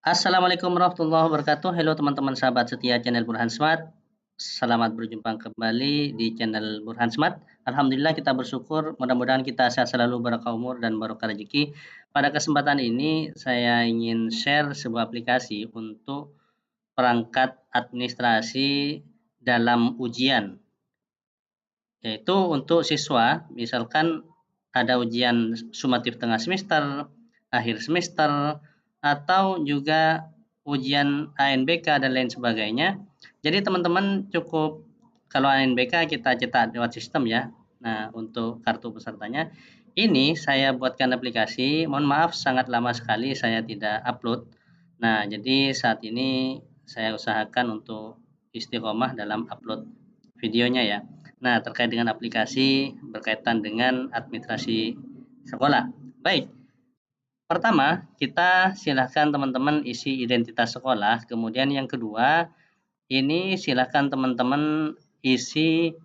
Assalamualaikum warahmatullahi wabarakatuh. Halo teman-teman sahabat setia channel Burhan Smart. Selamat berjumpa kembali di channel Burhan Smart. Alhamdulillah kita bersyukur, mudah-mudahan kita sehat selalu, barokah umur dan barokah rezeki. Pada kesempatan ini saya ingin share sebuah aplikasi untuk perangkat administrasi dalam ujian, yaitu untuk siswa, misalkan ada ujian sumatif tengah semester, akhir semester, atau juga ujian ANBK dan lain sebagainya. Jadi teman-teman cukup kalau ANBK kita cetak lewat sistem ya. Nah, untuk kartu pesertanya ini saya buatkan aplikasi. Mohon maaf sangat lama sekali saya tidak upload. Nah, jadi saat ini saya usahakan untuk istiqomah dalam upload videonya ya. Nah, terkait dengan aplikasi berkaitan dengan administrasi sekolah. Baik, pertama kita silahkan teman-teman isi identitas sekolah. Kemudian yang kedua, ini silahkan teman-teman isi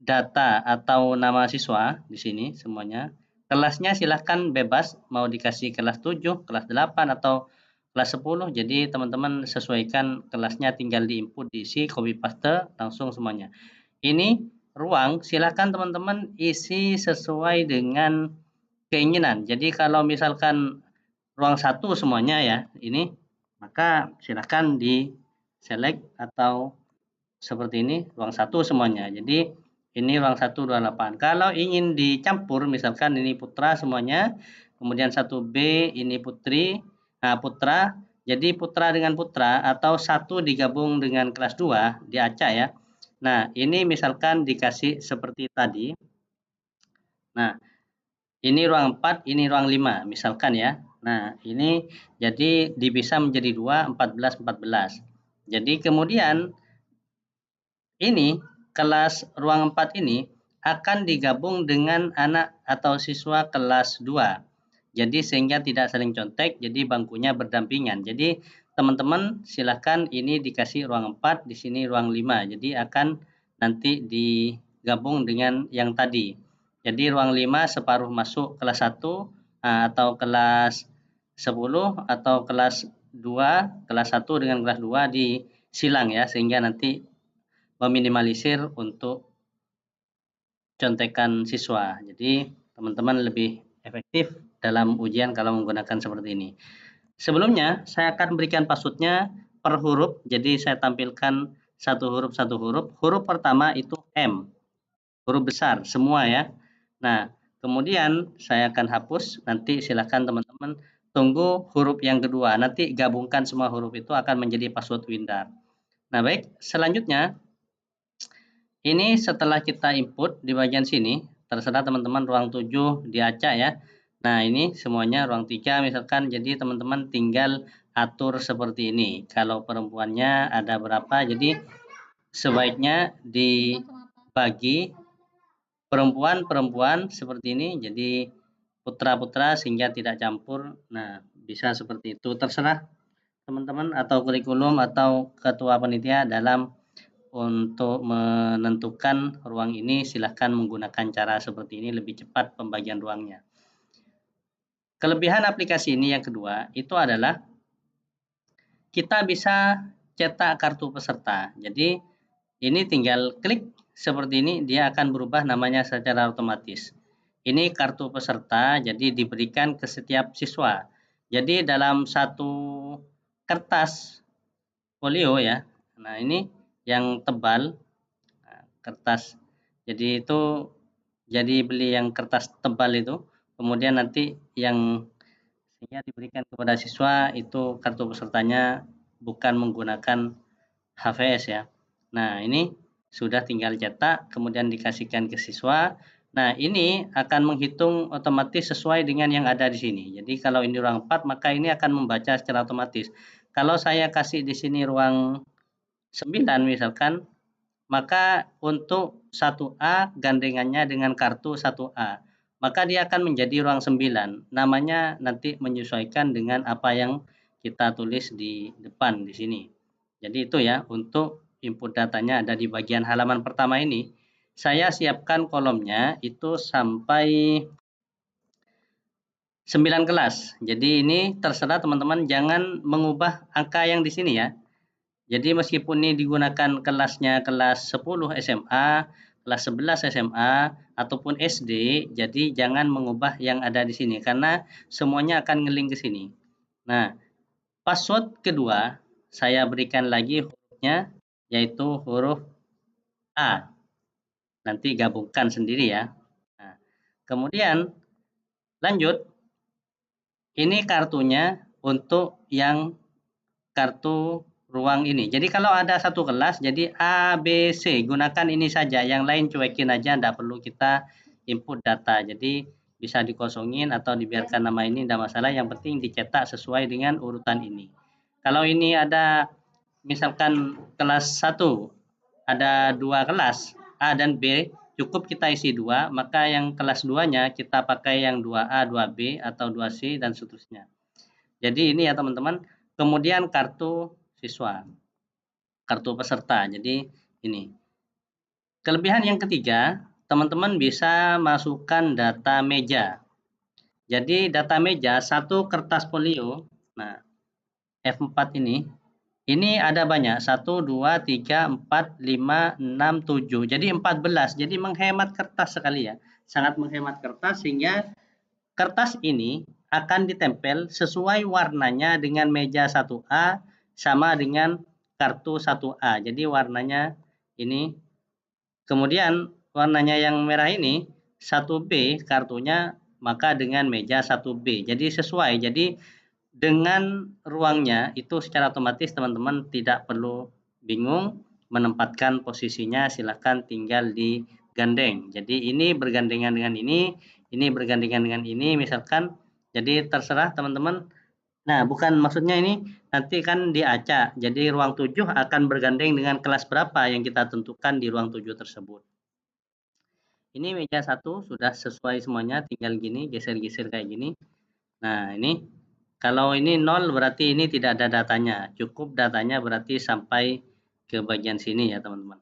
data atau nama siswa di sini semuanya. Kelasnya silahkan bebas, mau dikasih kelas 7, kelas 8, atau kelas 10. Jadi teman-teman sesuaikan kelasnya, tinggal diinput, diisi, copy paste, langsung semuanya. Ini ruang silakan teman-teman isi sesuai dengan keinginan. Jadi kalau misalkan ruang satu semuanya ya ini, maka silakan di select atau seperti ini ruang satu semuanya. Jadi ini ruang 1, 28. Kalau ingin dicampur misalkan ini putra semuanya, kemudian 1B ini putri, nah putra, jadi putra dengan putra atau satu digabung dengan kelas 2 diacak ya. Nah, ini misalkan dikasih seperti tadi. Nah, ini ruang 4, ini ruang 5, misalkan ya. Nah, ini jadi dipisah menjadi 2, 14, 14. Jadi kemudian ini kelas ruang 4 ini akan digabung dengan anak atau siswa kelas 2. Jadi sehingga tidak saling contek, jadi bangkunya berdampingan. Jadi teman-teman silahkan ini dikasih ruang 4, di sini ruang 5. Jadi akan nanti digabung dengan yang tadi. Jadi ruang 5 separuh masuk kelas 1 atau kelas 10 atau kelas 2, kelas 1 dengan kelas 2 disilang ya, sehingga nanti meminimalisir untuk contekan siswa. Jadi teman-teman lebih efektif dalam ujian kalau menggunakan seperti ini. Sebelumnya saya akan berikan passwordnya per huruf. Jadi saya tampilkan satu huruf satu huruf. Huruf pertama itu M, huruf besar semua ya. Nah, kemudian saya akan hapus. Nanti silakan teman-teman tunggu huruf yang kedua. Nanti gabungkan semua huruf itu akan menjadi password Windar. Nah, baik, selanjutnya ini setelah kita input di bagian sini, terserah teman-teman ruang 7 diacak ya. Nah, ini semuanya ruang 3 misalkan, jadi teman-teman tinggal atur seperti ini. Kalau perempuannya ada berapa, jadi sebaiknya dibagi perempuan-perempuan seperti ini, jadi putra-putra sehingga tidak campur. Nah, bisa seperti itu. Terserah teman-teman atau kurikulum atau ketua panitia dalam untuk menentukan ruang ini silahkan menggunakan cara seperti ini, lebih cepat pembagian ruangnya. Kelebihan aplikasi ini yang kedua itu adalah kita bisa cetak kartu peserta. Jadi ini tinggal klik seperti ini, dia akan berubah namanya secara otomatis. Ini kartu peserta, jadi diberikan ke setiap siswa. Jadi dalam satu kertas folio ya, nah ini yang tebal, kertas. Jadi itu beli yang kertas tebal itu, kemudian nanti yang sehingga diberikan kepada siswa itu kartu pesertanya bukan menggunakan HVS ya. Nah, ini sudah tinggal cetak kemudian dikasihkan ke siswa. Nah, ini akan menghitung otomatis sesuai dengan yang ada di sini. Jadi kalau ini ruang 4 maka ini akan membaca secara otomatis. Kalau saya kasih di sini ruang 9 misalkan, maka untuk 1A gandengannya dengan kartu 1A, maka dia akan menjadi ruang 9. Namanya nanti menyesuaikan dengan apa yang kita tulis di depan di sini. Jadi itu ya, untuk input datanya ada di bagian halaman pertama ini. Saya siapkan kolomnya itu sampai 9 kelas. Jadi ini terserah teman-teman, jangan mengubah angka yang di sini ya. Jadi meskipun ini digunakan kelasnya kelas 10 SMA, kelas 11 SMA, ataupun SD, jadi jangan mengubah yang ada di sini karena semuanya akan ngeling ke sini. Nah, password kedua saya berikan lagi hurufnya, yaitu huruf A. Nanti gabungkan sendiri ya. Nah, kemudian lanjut, ini kartunya untuk yang kartu ruang ini. Jadi kalau ada satu kelas, jadi A, B, C, gunakan ini saja. Yang lain cuekin aja, tidak perlu kita input data. Jadi bisa dikosongin atau dibiarkan nama ini, tidak masalah. Yang penting dicetak sesuai dengan urutan ini. Kalau ini ada misalkan kelas 1, ada 2 kelas, A dan B, cukup kita isi 2, maka yang kelas 2-nya kita pakai yang 2A, 2B, atau 2C, dan seterusnya. Jadi ini ya teman-teman. Kemudian kartu siswa, kartu peserta. Jadi ini. Kelebihan yang ketiga, teman-teman bisa masukkan data meja. Jadi data meja, satu kertas folio, nah F4 ini ada banyak, 1, 2, 3, 4, 5, 6, 7. Jadi 14, jadi menghemat kertas sekali ya. Sangat menghemat kertas sehingga kertas ini akan ditempel sesuai warnanya dengan meja 1A sama dengan kartu 1A. Jadi warnanya ini. Kemudian warnanya yang merah ini 1B kartunya maka dengan meja 1B. Jadi sesuai. Jadi dengan ruangnya itu secara otomatis teman-teman tidak perlu bingung menempatkan posisinya, silahkan tinggal digandeng. Jadi ini bergandengan dengan ini bergandengan dengan ini misalkan. Jadi terserah teman-teman. Nah, bukan maksudnya ini nanti kan diacak. Jadi ruang 7 akan bergandeng dengan kelas berapa yang kita tentukan di ruang 7 tersebut. Ini meja 1 sudah sesuai semuanya, tinggal gini, geser-geser kayak gini. Nah, ini kalau ini 0 berarti ini tidak ada datanya. Cukup datanya berarti sampai ke bagian sini ya, teman-teman.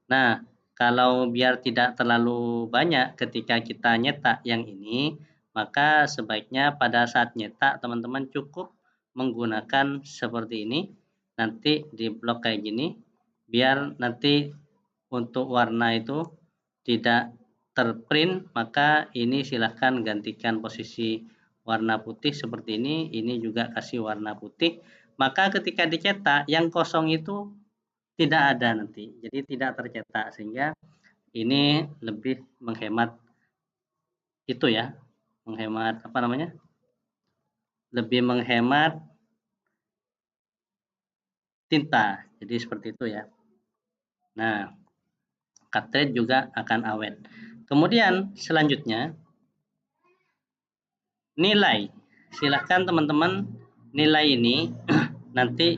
Nah, kalau biar tidak terlalu banyak ketika kita nyetak yang ini, maka sebaiknya pada saat nyetak teman-teman cukup menggunakan seperti ini. Nanti di blok kayak gini, biar nanti untuk warna itu tidak terprint, maka ini silahkan gantikan posisi warna putih seperti ini juga kasih warna putih. Maka ketika dicetak, yang kosong itu tidak ada nanti, jadi tidak tercetak sehingga ini lebih menghemat itu ya, menghemat apa namanya? Lebih menghemat tinta. Jadi seperti itu ya. Nah, cartridge juga akan awet. Kemudian selanjutnya nilai. Silahkan teman-teman nilai ini nanti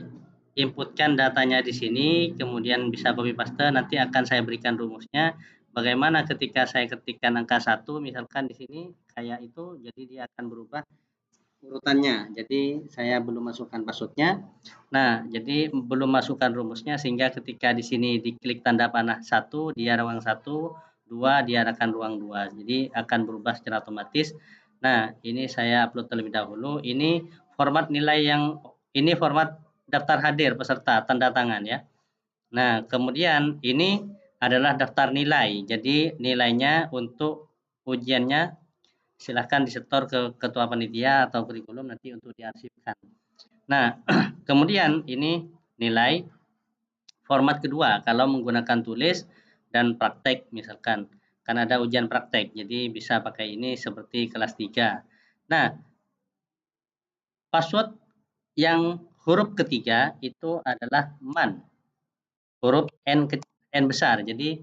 inputkan datanya di sini, kemudian bisa copy paste, nanti akan saya berikan rumusnya. Bagaimana ketika saya ketikkan angka 1, misalkan di sini kayak itu, jadi dia akan berubah urutannya. Jadi saya belum masukkan passwordnya. Nah, jadi belum masukkan rumusnya sehingga ketika di sini diklik tanda panah 1, dia ruang 1, 2 diarahkan ruang 2. Jadi akan berubah secara otomatis. Nah, ini saya upload terlebih dahulu. Ini format nilai ini format daftar hadir peserta tanda tangan ya. Nah, kemudian ini adalah daftar nilai. Jadi nilainya untuk ujiannya silahkan disetor ke ketua panitia atau kurikulum nanti untuk diarsipkan. Nah, kemudian ini nilai format kedua kalau menggunakan tulis dan praktek misalkan. Kan ada ujian praktek, jadi bisa pakai ini seperti kelas 3. Nah, password yang huruf ketiga itu adalah MAN. Huruf N besar, jadi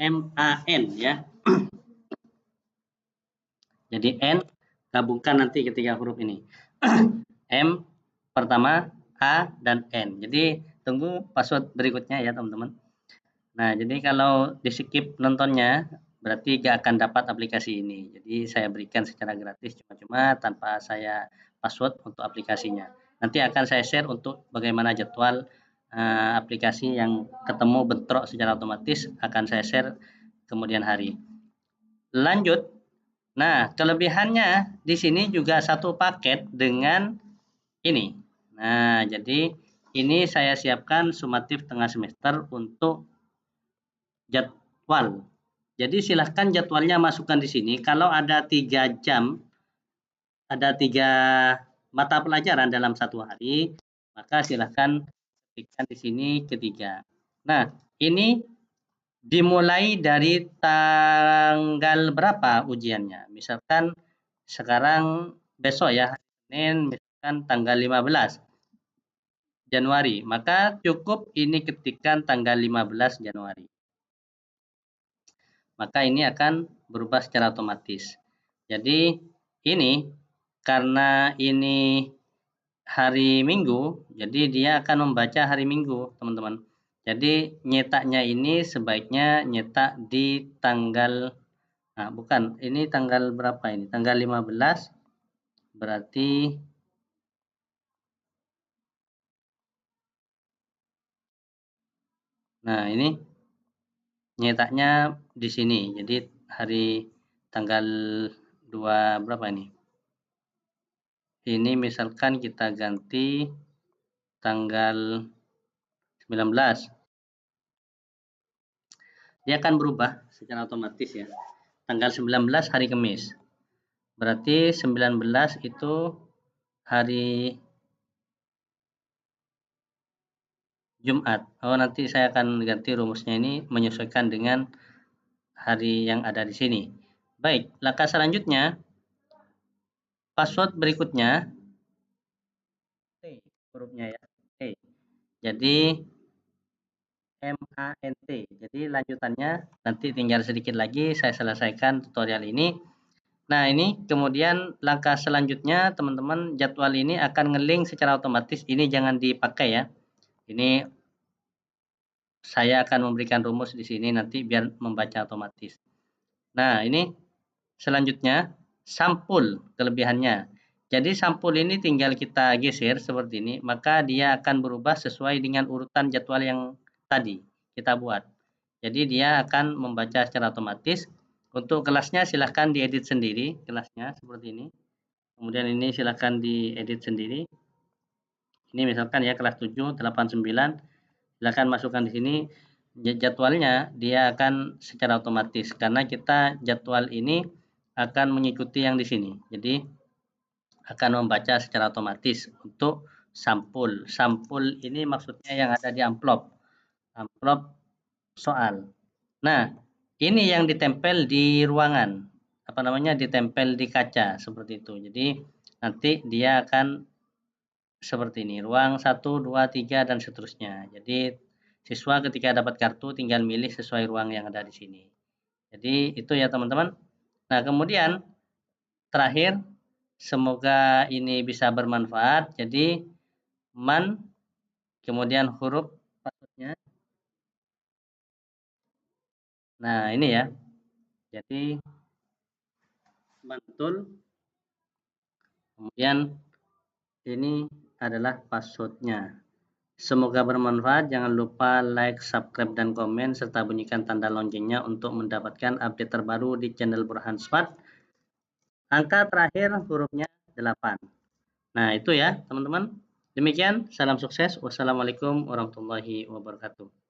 MAN ya. Jadi N gabungkan nanti ketiga huruf ini. M pertama, A dan N. Jadi tunggu password berikutnya ya teman-teman. Nah, jadi kalau di skip nontonnya berarti gak akan dapat aplikasi ini. Jadi saya berikan secara gratis cuma-cuma tanpa saya password untuk aplikasinya. Nanti akan saya share untuk bagaimana jadwal aplikasi yang ketemu bentrok secara otomatis akan saya share kemudian hari. Lanjut, Nah, kelebihannya di sini juga satu paket dengan ini. Nah, jadi ini saya siapkan sumatif tengah semester untuk jadwal. Jadi silahkan jadwalnya masukkan di sini. Kalau ada 3 jam, ada 3 mata pelajaran dalam satu hari, maka silahkan ketikkan di sini ketiga. Nah, ini dimulai dari tanggal berapa ujiannya? Misalkan sekarang besok ya, Senin, misalkan tanggal 15 Januari, maka cukup ini ketikkan tanggal 15 Januari. Maka ini akan berubah secara otomatis. Jadi ini karena ini hari Minggu, jadi dia akan membaca hari Minggu, teman-teman. Jadi nyetaknya ini sebaiknya nyetak di tanggal, nah bukan, ini tanggal berapa ini? Tanggal 15, berarti, nah ini nyetaknya di sini. Jadi hari tanggal 2 berapa ini? Ini misalkan kita ganti tanggal 19. Dia akan berubah secara otomatis ya. Tanggal 19 hari Kamis. Berarti 19 itu hari Jumat. Oh, nanti saya akan ganti rumusnya ini menyesuaikan dengan hari yang ada di sini. Baik, langkah selanjutnya, password berikutnya, T hurufnya ya, T. Jadi MANT. Jadi lanjutannya nanti tinggal sedikit lagi saya selesaikan tutorial ini. Nah, ini kemudian langkah selanjutnya teman-teman, jadwal ini akan nge-link secara otomatis. Ini jangan dipakai ya. Ini saya akan memberikan rumus di sini nanti biar membaca otomatis. Nah, ini selanjutnya sampul kelebihannya. Jadi sampul ini tinggal kita geser seperti ini, maka dia akan berubah sesuai dengan urutan jadwal yang tadi kita buat. Jadi dia akan membaca secara otomatis. Untuk kelasnya silahkan diedit sendiri, kelasnya seperti ini. Kemudian ini silahkan diedit sendiri. Ini misalkan ya kelas 7, 8, 9. Silahkan masukkan di sini jadwalnya, dia akan secara otomatis karena kita jadwal ini akan mengikuti yang di sini. Jadi akan membaca secara otomatis untuk sampul. Sampul ini maksudnya yang ada di amplop. Amplop soal. Nah, ini yang ditempel di ruangan. Apa namanya? Ditempel di kaca seperti itu. Jadi nanti dia akan seperti ini, ruang 1, 2, 3, dan seterusnya. Jadi siswa ketika dapat kartu tinggal milih sesuai ruang yang ada di sini. Jadi itu ya teman-teman. Nah, kemudian terakhir, semoga ini bisa bermanfaat. Jadi man, kemudian huruf passwordnya. Nah, ini ya. Jadi mantul, kemudian ini adalah passwordnya. Semoga bermanfaat. Jangan lupa like, subscribe, dan komen, serta bunyikan tanda loncengnya untuk mendapatkan update terbaru di channel Burhan Smart. Angka terakhir hurufnya 8. Nah, itu ya teman-teman. Demikian, salam sukses. Wassalamualaikum warahmatullahi wabarakatuh.